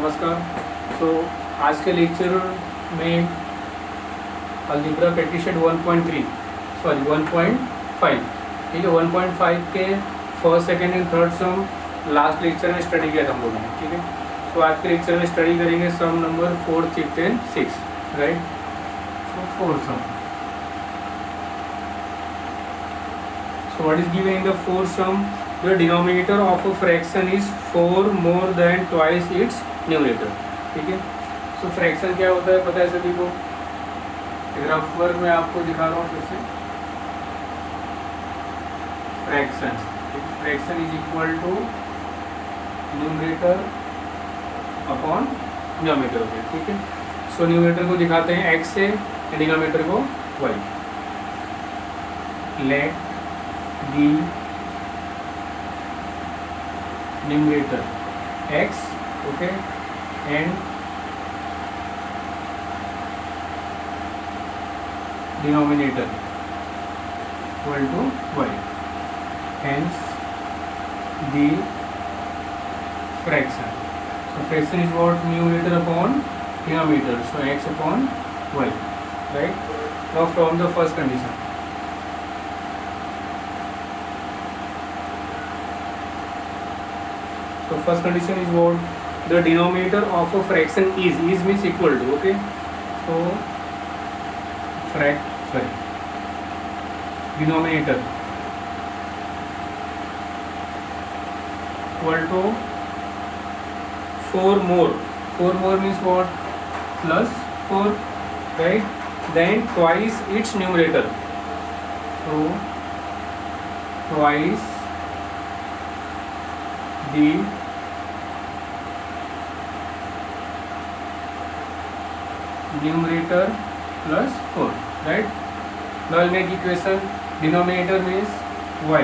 नमस्कार। आज के लेक्चर में अलजेब्रा प्रैक्टिस 1.3 सॉरी 1.5 ठीक है। 1.5 के first second and third some last lecture में स्टडी किया था हम लोगों ने। ठीक है, आज के लेक्चर में स्टडी करेंगे sum number 4, 5 and 6 right. 4 sum. What is given in the 4 sum? The denominator of a fraction is 4 more than twice its numerator. ठीक है, सो फ्रैक्शन क्या होता है पता है सभी को। ग्राफ वर्क में आपको दिखा रहा हूँ फिर से। Fraction is equal to numerator upon denominator होता है। ठीक है, सो न्यूमरेटर को दिखाते हैं x से, डिनोमिनेटर को y। Let the numerator x okay and denominator equal to y, hence the fraction. So fraction is what? Numerator upon denominator, so x upon y, right? Now from the first condition, so first condition is what? The denominator of a fraction is means equal to, okay, so denominator equal to 4 more means what? Plus 4, right? Then twice its numerator, so twice the numerator plus 4, right? Now I'll make equation. Denominator means y,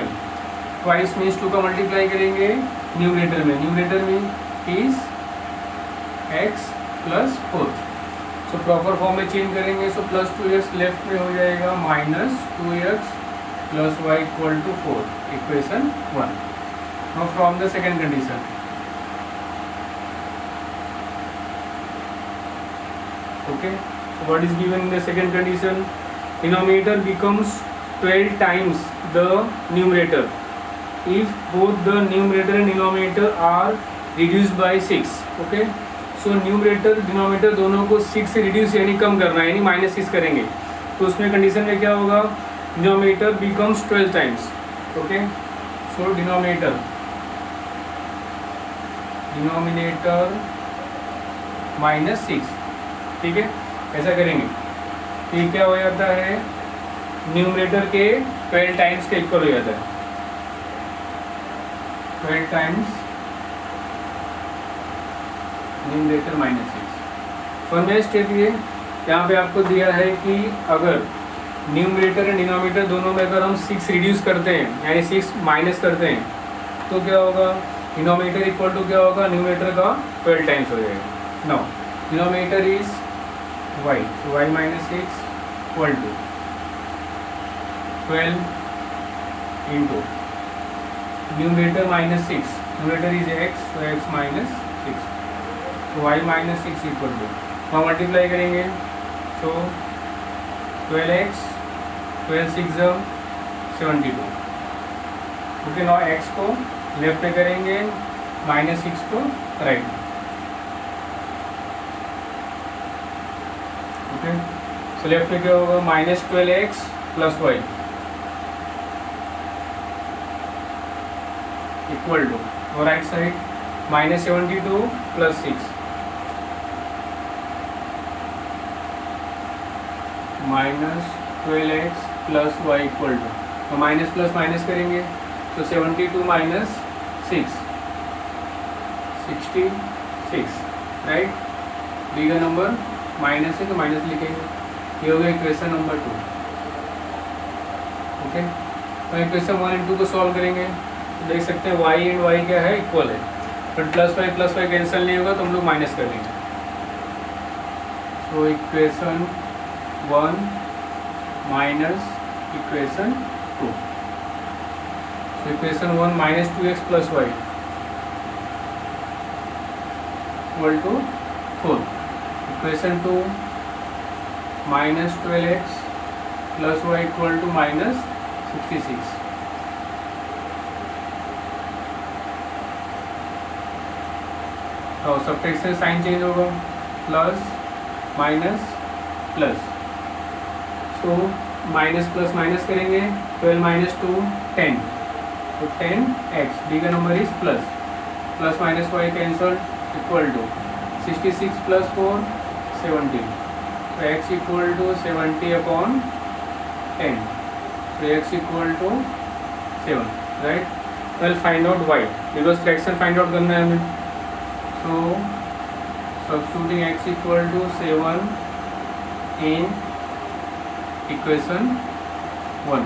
twice means 2 का multiply करेंगे numerator में, numerator में is x plus 4। So proper form में change करेंगे, so plus 2x left में हो जाएगा minus 2x plus y equal to 4, equation 1। Now from the second condition, okay, so what is given in the second condition? Denominator becomes 12 times the numerator if both the numerator and denominator are reduced by 6, okay. So numerator denominator दोनों को 6 से reduce यानी कम करना है, यानी -6 करेंगे, तो उसमें कंडीशन में क्या होगा? denominator becomes 12 times, okay. So denominator -6, ठीक है, ऐसा करेंगे तो ये क्या हो जाता है? न्यूमरेटर के 12 टाइम्स के इक्वल हो जाता है, 12 टाइम्स न्यूमरेटर -6। फर्स्ट स्टेप ये यहाँ पे आपको दिया है कि अगर न्यूमरेटर एंड डिनोमिनेटर दोनों में अगर हम 6 रिड्यूस करते हैं यानी 6 माइनस करते हैं तो क्या होगा? डिनोमिनेटर इक्वल टू क्या होगा? न्यूमरेटर का 12 टाइम्स हो जाएगा। Now denominator is y, so y minus 6 equal to 12 into numerator minus 6, numerator is x, so x minus 6, so y minus 6 equal to, हम मल्टीप्लाई करेंगे, so 12x 12 6 72, okay. Now x को left में करेंगे, -6 को right में, okay. So left में क्या होगा? -12x plus y equal to, और right side -72 plus 6 -12x plus y equal to, तो माइनस प्लस माइनस करेंगे, तो 72 माइनस 6 66, राइट। डी का नंबर माइनस है तो माइनस लिखेंगे, ये हो गया इक्वेशन नंबर 2, ओके। तो इक्वेशन 1 एंड 2 को सॉल्व करेंगे तो देख सकते हैं y एंड y क्या है? इक्वल है, बट प्लस y कैंसिल नहीं होगा तो हम लोग माइनस कर लेंगे। सो इक्वेशन 1 माइनस इक्वेशन 2, तो equation 1 -2x plus y equal to 4. Equation 2 -12x plus y equal to -66. तो सब्ट्रैक्शन साइन चेंज होगा, plus minus plus. So minus plus minus करेंगे, 12 माइनस 2 10, तो 10x, डी का नंबर is plus. Plus minus y cancel, equal to 66 plus 4 70. तो x equal to 70/10. so x equal to 7, right. We'll find out y because fraction find out करना है हमें. so substituting x equal to 7 in equation 1.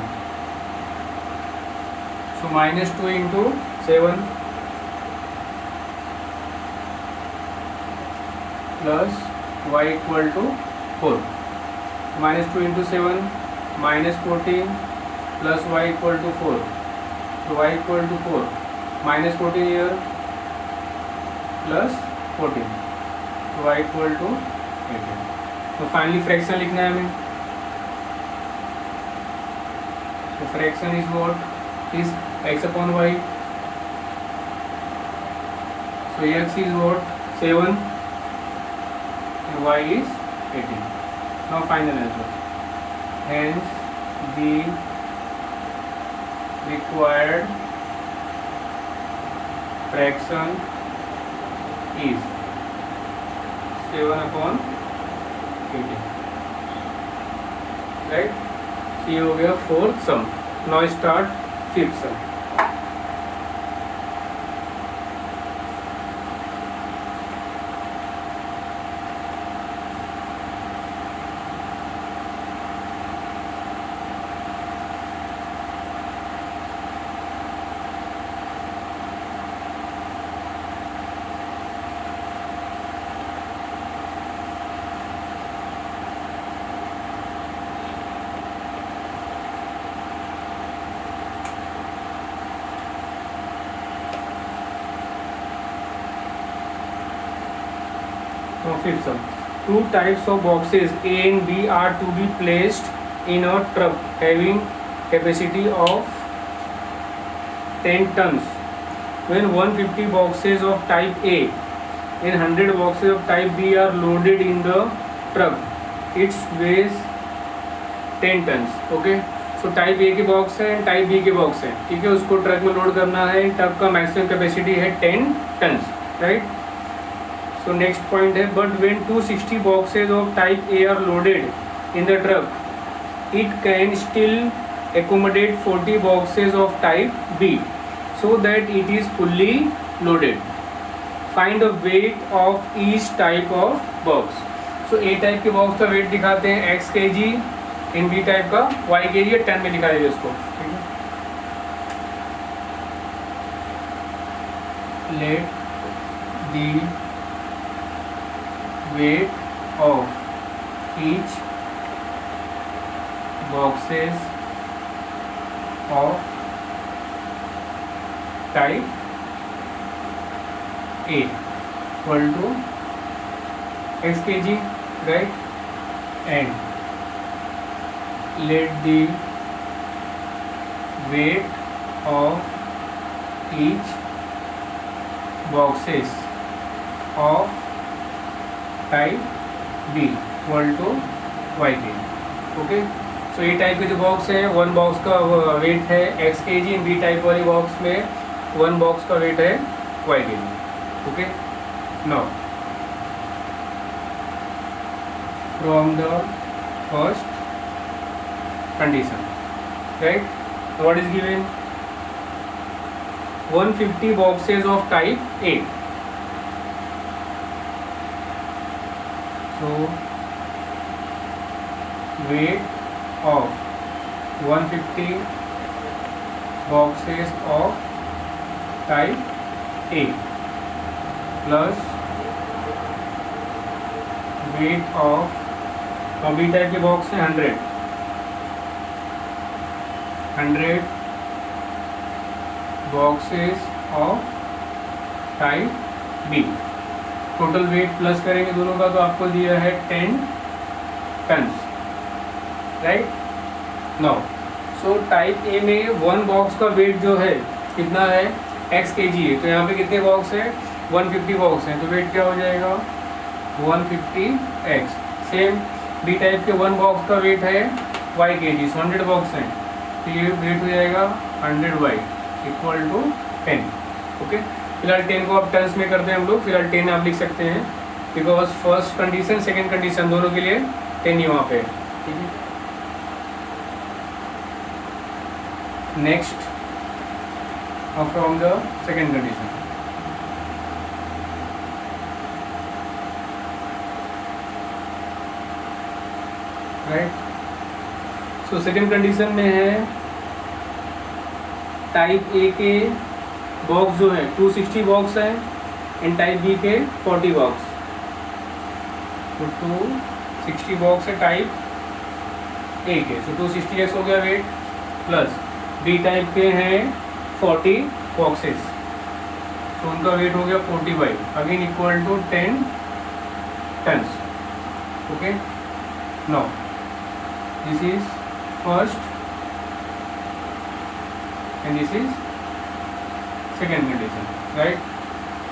so -2 into 7 plus y equal to 4. -2 into 7 -14 plus y equal to 4. so y equal to 4, -14 here plus 14, तो y equal to 18. तो finally fraction लिखना है हमें. तो fraction is what is x upon y. So x is what 7 and y is 18. Now final answer. Hence the required fraction is 7/18. Right. ये हो गया fourth some. Now start fifth some. Fifth sum. Two types of boxes A and B are to be placed in a truck having capacity of 10 tons. When 150 boxes of type A and 100 boxes of type B are loaded in the truck, it weighs 10 tons. Okay. So type A के box है, type B के box है, ठीक है. उसको truck में load करना है. ट्रक का मैक्सिमम कैपेसिटी है 10 tons, right. So next point है, but when 260 boxes of type A are loaded in the truck, it can still accommodate 40 boxes of type B, so that it is fully loaded. Find the weight of each type of box. So A type के box का wait दिखाते हैं x kg, इन B type का y kg या ton में दिखा दीजिए उसको, ठीक है. Let the weight of each boxes of type A equal to x kg, right, and let the weight of each boxes of type B equal to Y K. Okay. So ये type के जो box है, one box का weight है X K G. B type वाली box में one box का weight है Y K G. Okay. Now from the first condition, right, what is given 150 boxes of type A. So weight of 150 boxes of type A plus weight of B type के box है 100 boxes of type B total weight plus करेंगे दोनों का तो आपको दिया है 10 tons, right. Now so type A में वन बॉक्स का वेट जो है कितना है, x kg है, तो यहाँ पे कितने बॉक्स है, 150 बॉक्स हैं, तो वेट क्या हो जाएगा 150x। सेम बी टाइप के वन बॉक्स का वेट है y kg, 100 बॉक्स हैं, तो ये वेट हो जाएगा 100y इक्वल टू 10। ओके, फिलहाल 10 को आप टन्स में करते हैं हम लोग, फिलहाल 10 आप लिख सकते हैं because first condition second condition दोनों के लिए 10 ही वहाँ पे, ठीक है। Next from the second condition, right. So second condition में है टाइप ए के बॉक्स जो है 260 बॉक्स है एंड टाइप बी के 40 बॉक्स, तो 260 बॉक्स है टाइप ए के, सो 260x हो गया वेट, प्लस बी टाइप के हैं 40 बॉक्सेस, तो उनका वेट हो गया 40y again equal to 10 tons. Okay, now this is first and this is second condition, right.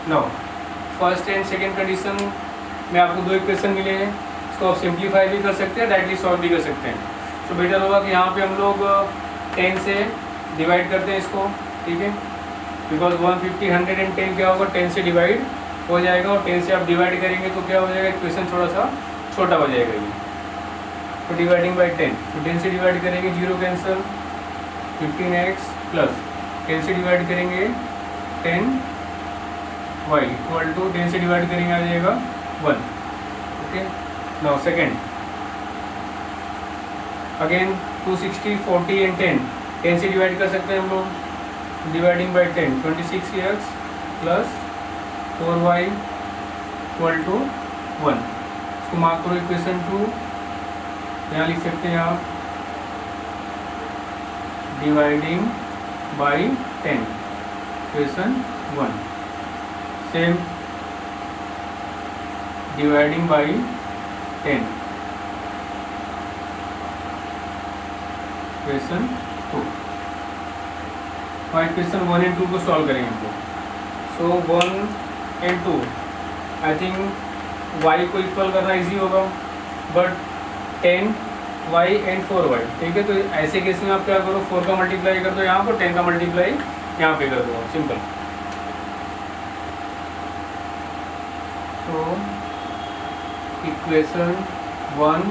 Now first and second condition में आपको दो इक्वेशन मिले हैं, इसको आप सिंप्लीफाई भी कर सकते हैं, डायरेक्टली सॉल्व भी कर सकते हैं। तो बेटर होगा कि यहाँ पे हम लोग 10 से डिवाइड करते हैं इसको, ठीक है, बिकॉज 150 100 एंड 10 क्या होगा 10 से डिवाइड हो जाएगा, और 10 से आप डिवाइड करेंगे तो क्या हो जाएगा इक्वेशन थोड़ा सा छोटा हो जाएगा ये, तो डिवाइडिंग बाई 10, तो 10 से डिवाइड करेंगे 0 कैंसिल, 15x प्लस 10 से डिवाइड करेंगे 10y इक्वल टू 10 से डिवाइड करेंगे आ जाएगा 1। Okay, now second again 260 40 and 10 से डिवाइड कर सकते हैं हम लोग, dividing by 10 26x plus 4y equal to 1। इसको मार्क करो इक्वेशन 2, यहाँ लिख सकते हैं आप dividing by 10 equation 1, same dividing by 10 equation 2। Equation 1 and 2 को सॉल्व करेंगे हम लोग। सो 1 एंड 2 आई थिंक y को इक्वल करना इजी होगा, बट 10y एंड 4y, ठीक है। तो ऐसे केस में आप क्या करो 4 का मल्टीप्लाई कर दो यहाँ पर, 10 का मल्टीप्लाई यहाँ पे कर दो, simple. So equation 1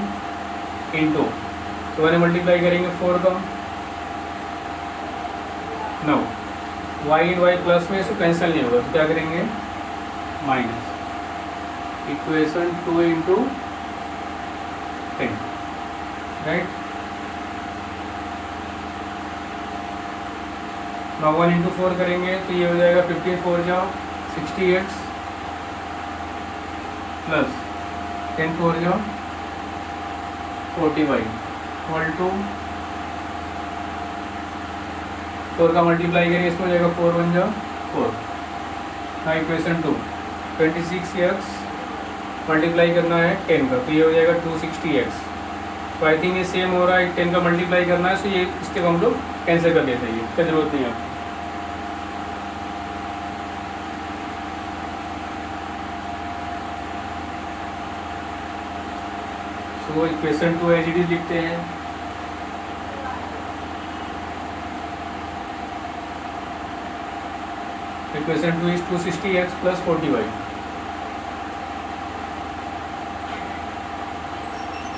into 1 multiply करेंगे 4 का, now y and y plus में इसको कैंसिल नहीं होगा, तो क्या करेंगे minus equation 2 into 10, right. Now 1 into 4 करेंगे तो ये हो जाएगा 15 4 जाओ 60x प्लस 10 4 जाओ 40y इक्वल टू 4 का मल्टीप्लाई करेंगे इसमें हो जाएगा 4 1 जाओ 4। नाउ इक्वेशन 2 26x मल्टीप्लाई करना है 10 का, तो ये हो जाएगा 260x। तो आई थिंक ये सेम हो रहा है, 10 का मल्टीप्लाई करना है, सो ये स्टेप हम लोग कैंसिल कर देते हैं, इसका जरूरत नहीं है। So equation 2 as it is लिखते हैं, equation 2 is 260x plus 40y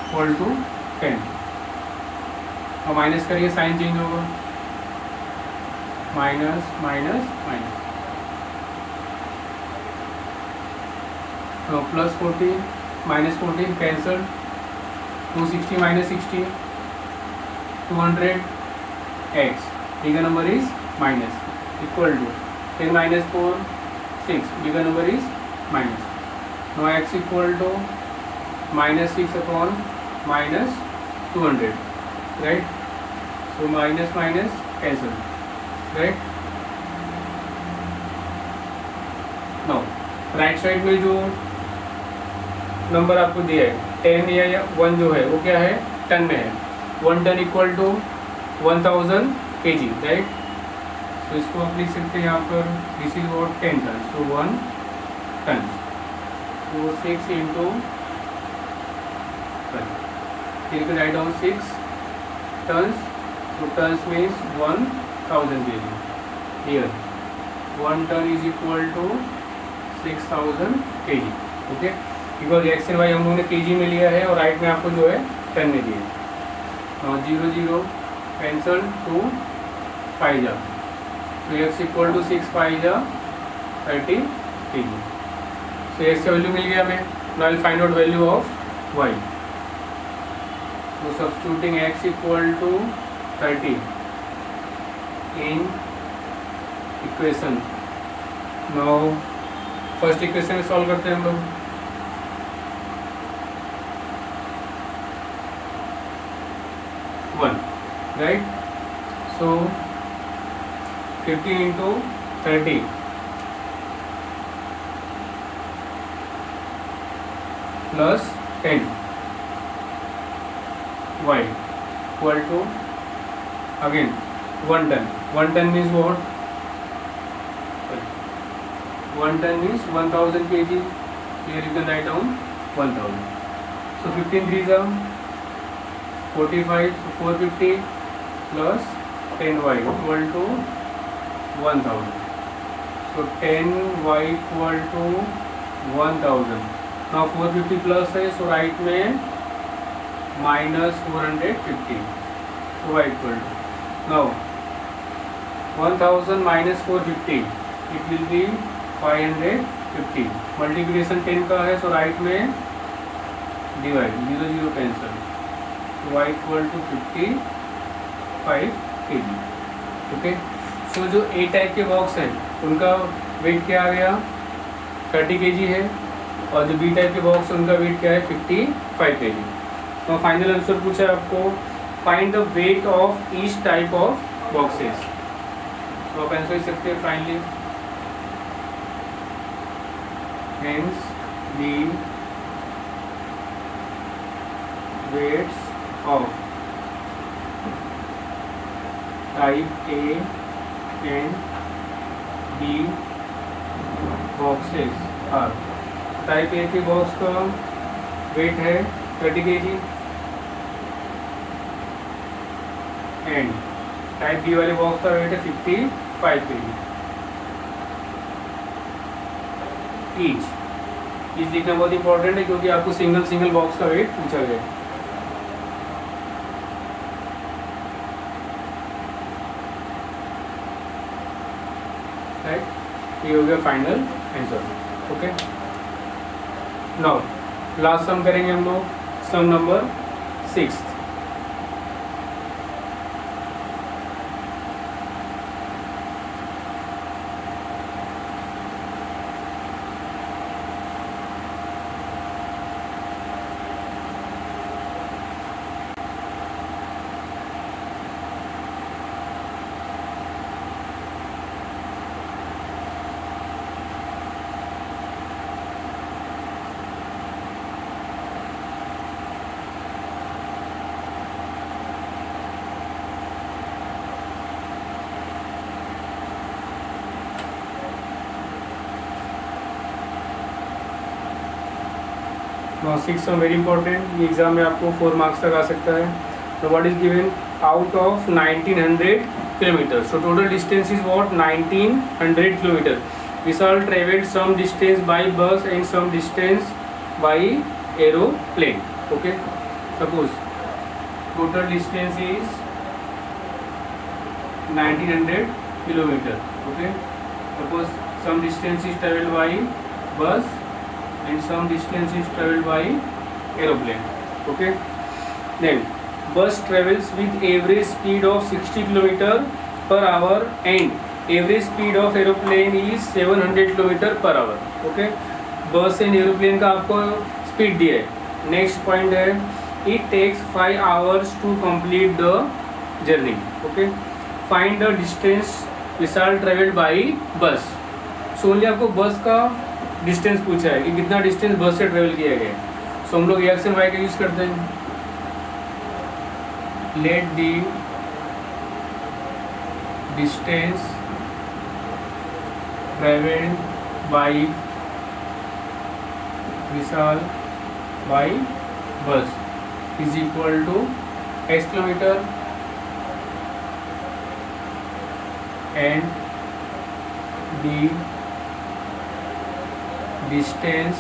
equal to 10। और माइनस करिए साइन चेंज होगा, माइनस माइनस माइनस, तो plus 14 minus 14 cancel, 260 minus 60 200x, bigger number is minus equal to 10 minus 4 6, bigger number is minus. No x equal to minus 6 upon minus 200, right. So minus minus cancel, right. Now right side में जो number आपको दिया है 10 या 1 जो है वो क्या है टन में है। 1 ton equal to 1000 kg, right. तो इसको आप लिख सकते हैं यहाँ पर this is what 10 ton, so 1 ton, so 6 into 10, you can write down 6 tons, so tons means 1000 kg, here 1 ton is equal to 6000 kg, okay. Because X and Y हम लोगों ने केजी में लिया है और राइट में आपको जो है टन में दिया है। 0 0 कैंसल, 2 5 जा, तो एक्स इक्वल टू 6 5 जा 30 kg। तो एक्स का वैल्यू मिल गया हमें। Now I will find out value of Y. तो substituting X equal to 30 in equation. Now first equation solve करते हैं हम लोग। Right, so 50 into 30 plus 10 y equal to again 1 ton. 1 ton means what? 1 ton means 1000 kg. Here you can write down 1000. So 15 3s are 45, so 450 plus 10y equal to 1000. So 10y equal to 1000. Now 450 plus है, so right में minus 450. So y equal to, now 1000 minus 450, it will be 550. Multiplication 10 का है, so right में divide, 0 0 cancel. So y equal to 55 kg. Okay, सो जो ए type के box हैं उनका wait क्या आ गया 30 kg है, और जो बी टाइप के बॉक्स है उनका वेट क्या है 55 kg। तो फाइनल आंसर पूछा है आपको, find the weight of each type of boxes. तो आप आंसर लिख सकते हैं finally, hence the weights of type A and B boxes are. Type A के बॉक्स का वेट है 30 kg एंड टाइप बी वाले बॉक्स का वेट है 55 kg ईच लिखना बहुत इंपॉर्टेंट है, क्योंकि आपको सिंगल बॉक्स का वेट पूछा गया है। ये हो गया final answer. Okay, now last sum करेंगे हम लोग, sum number 6। Now 6 sum very important, ये एग्जाम में आपको 4 मार्क्स तक आ सकता है। तो what is given out of 1900 kilometre, so total distance is what 1900 kilometre. Vishal travelled some distance by bus and some distance by aeroplane. Okay, suppose total distance is 1900 kilometre. Okay, suppose some distance is travelled by बस and some distance is traveled by aeroplane. Okay, then bus travels with average speed of 60 km per hour and average speed of aeroplane is 700 km per hour. Okay, बस and aeroplane का आपको speed दिया है। Next point है, it takes 5 hours to complete the journey. Okay, find the distance Vishal traveled by bus. So only आपको बस का distance पूछा है कि कितना डिस्टेंस बस से ट्रेवल किया गया है। सो हम लोग एक्स एंड वाई का यूज करते हैं. Let the distance travelled by Vishal by bus is equal to x kilometre and the distance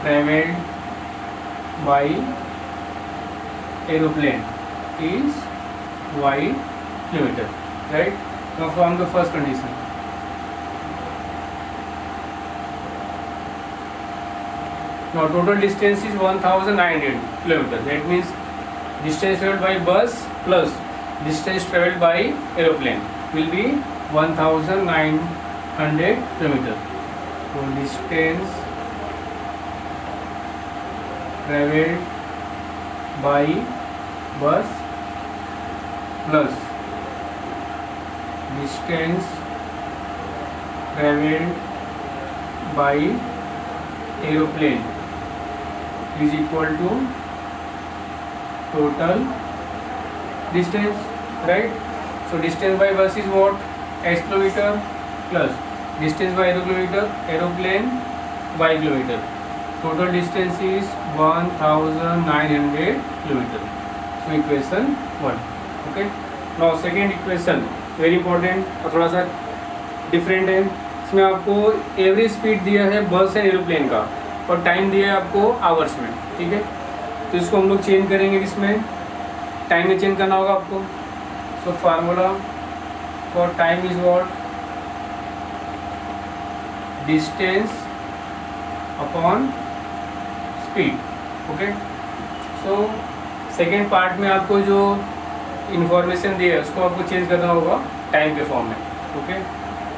traveled by aeroplane is y kilometer, right? Now from the first condition, now total distance is 1900 kilometers. That means distance traveled by bus plus distance traveled by aeroplane will be 1900 kilometers. So distance traveled by bus plus distance traveled by aeroplane is equal to total distance, right? So distance by bus is what? X kilometer plus distance by aeroplane y kilometer. Total distance is 1900 kilometer. So equation 1. Okay. Now second equation very important और थोड़ा सा different है. इसमें आपको average speed दिया है बस and aeroplane का और टाइम दिया है आपको आवर्स में. ठीक है, तो इसको हम लोग चेंज करेंगे. इसमें टाइम में चेंज करना होगा आपको. So formula for time is what? Distance upon speed. Okay, so second part में आपको जो इंफॉर्मेशन दिया है उसको आपको चेंज करना होगा टाइम के फॉर्म में. Okay,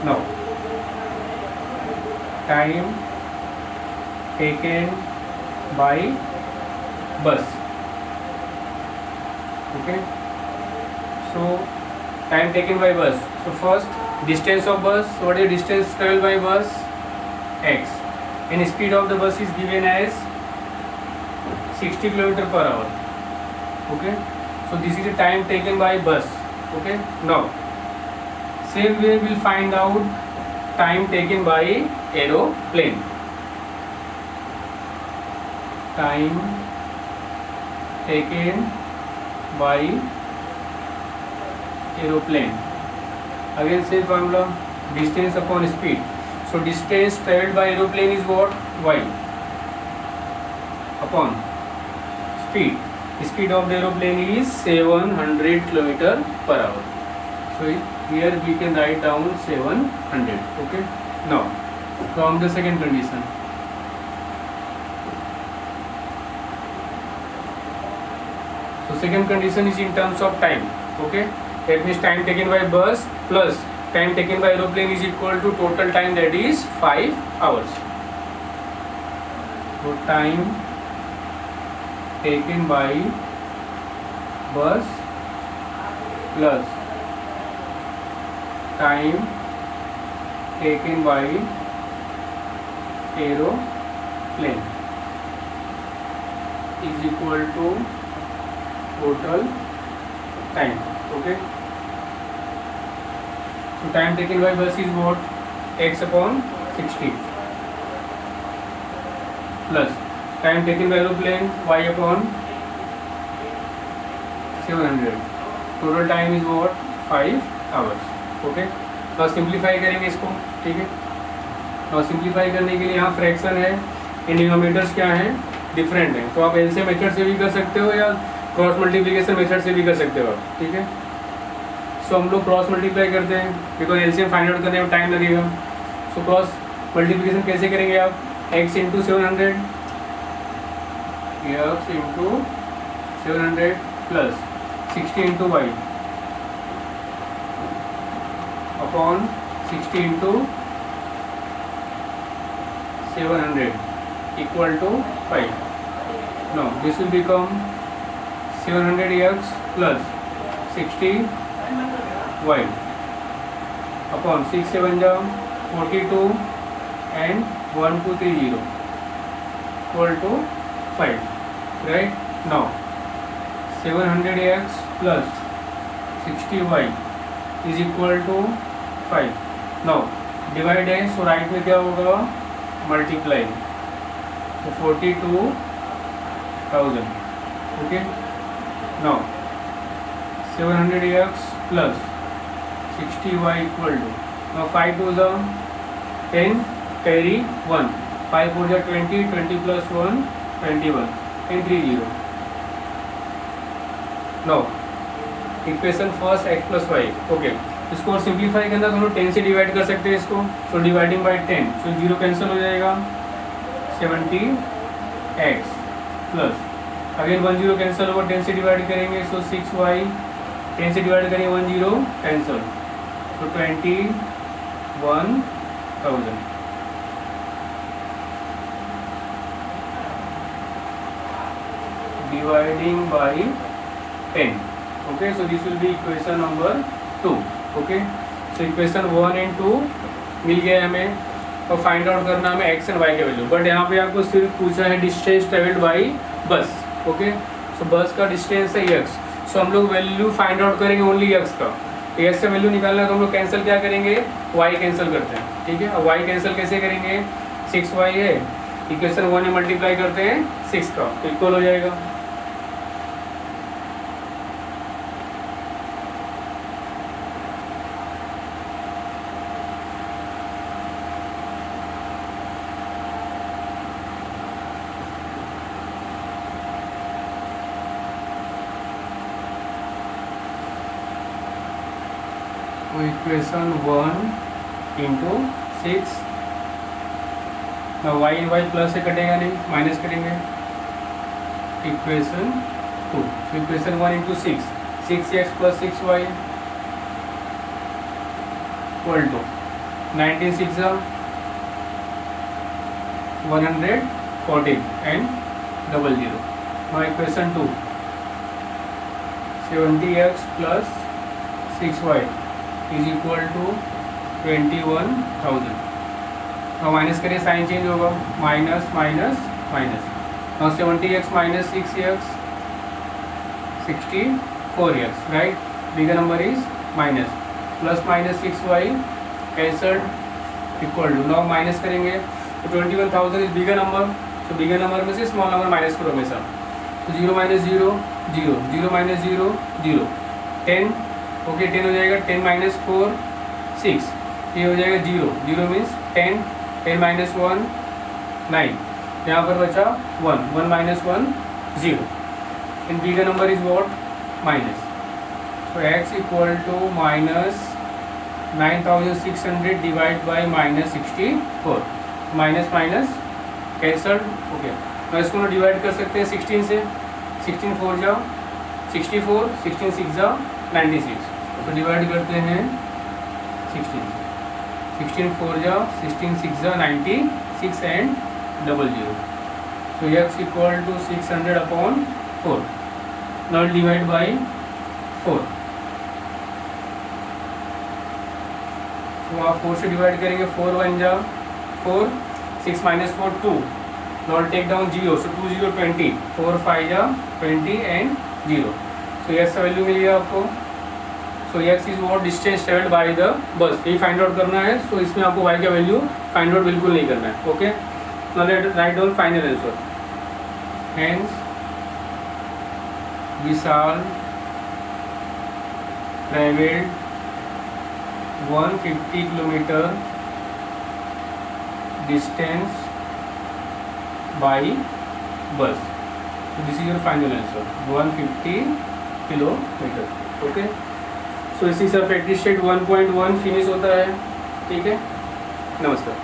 now time taken by बस. Okay, so time taken by bus. So first distance of bus. So what is distance traveled by bus? X. And speed of the bus is given as 60 km per hour. Okay, so this is the time taken by bus. Okay, now same way we will find out time taken by aeroplane. Time taken by aeroplane. Again same formula, distance upon speed. So distance traveled by aeroplane is what? Y upon speed. Speed of the aeroplane is 700 km per hour. So here we can write down 700. Okay, now from the second condition, so second condition is in terms of time. Okay, that means time taken by bus plus time taken by aeroplane is equal to total time, that is 5 hours. So time taken by bus plus time taken by aeroplane is equal to total time. Okay, so time taken by bus is what? X upon 60 plus time taken by aeroplane y upon 700. Total time is what? 5 hours. Okay, तो simplify करेंगे इसको. ठीक है, और simplify करने के लिए यहाँ फ्रैक्शन है, डिनोमिनेटर्स क्या हैं? डिफरेंट है. तो आप एलसीएम मेथड से भी कर सकते हो या क्रॉस मल्टीप्लिकेशन मेथड से भी कर सकते हो आप. ठीक है, सो हम लोग क्रॉस मल्टीप्लाई करते हैं बिकॉज एलसीएम फाइंड आउट करने में टाइम लगेगा. सो क्रॉस मल्टीप्लिकेशन कैसे करेंगे आप? x into 700 x into 700 plus 60 into y upon 60 into 700 equal to 5. Now this will become 700x plus 60y upon 6 7 42 and 1230. equal to 5, right? Now 700x plus 60y is equal to 5. Now divide है, सो right में क्या होगा, multiply, तो 42,000. Okay, now 700x plus 60y equal to, now 5 to the 10, carry 1, 5 4 जा 20, 20 plus 1 21 and 3 0. now equation first x plus y. Okay, इसको और simplify करना तो हम लोग 10 से डिवाइड कर सकते हैं इसको, so dividing by 10, so 0 cancel हो जाएगा, 70x प्लस अगेन 1 0 कैंसिल होगा, 10 से डिवाइड करेंगे, सो 6y, 10 से डिवाइड करेंगे 1 0 कैंसिल, तो 21,000. Dividing by 10. okay, so this will be equation number 2. okay, so equation 1 and 2 मिल गया हमें, और फाइंड आउट करना हमें x एंड y के वैल्यू, बट यहाँ पे आपको सिर्फ पूछा है डिस्टेंस ट्रेवल्ड बाय बस. ओके, सो बस का डिस्टेंस है x, सो हम लोग वैल्यू फाइंड आउट करेंगे ओनली x का. x से वैल्यू निकालना है तो हम लोग कैंसिल क्या करेंगे, y कैंसिल करते हैं. ठीक है, और y कैंसिल कैसे करेंगे, 6y है, इक्वेशन 1 में मल्टीप्लाई करते हैं 6 का, तो इक्वल हो जाएगा. इक्वेशन 1 इंटू 6, ना y प्लस से कटेगा नहीं, माइनस करेंगे, इक्वेशन 2, तो equation 1 into 6, 6x plus 6y equal to 19 6 114 and 00. now equation 2, 70x plus 6y is equal to 21,000. now minus करिए, साइन चेंज होगा, minus minus minus, now 70x minus 6x 64x, right, bigger number is minus, plus minus 6y cancelled equal to, now minus करेंगे तो 21,000 is bigger number, तो bigger number में से small number minus करो हमेशा, तो 0 minus 0 0, 0 minus 0 0, 10. Okay, 10 हो जाएगा, 10 माइनस 4 6, ये हो जाएगा 0, 0 मीन्स 10, 10 माइनस 1 9, यहाँ पर बचा 1, 1 माइनस 1 0, इन bigger number is what, minus, so x equal to minus 9,600 divide by minus 64, minus minus cancelled. Okay, तो इसको हम डिवाइड कर सकते हैं 16 से, 16 4 जा 64, 16 6 जा 96, तो डिवाइड करते हैं 16, 16 4 जा 16 6 जा 96 and 00, so x equal to 600 upon 4. now divide by 4, तो आप 4 से डिवाइड करेंगे, 4 1 जा 4, 6 minus 4 2, now take down 0, so 2 0 20, 4 5 जा 20 एंड 0, so x का वैल्यू मिल गया आपको. So x is what, distance travelled by the bus, यही फाइंड आउट करना है. सो इसमें आपको y का वैल्यू फाइंड आउट बिल्कुल नहीं करना है. Okay, now let write down final answer. Hence Vishal travelled 150 kilometre distance by bus, so this is your final answer, 150 kilometre. Okay, so इसी से प्रैक्टिस सेट 1.1 फिनिश होता है. ठीक है, नमस्कार.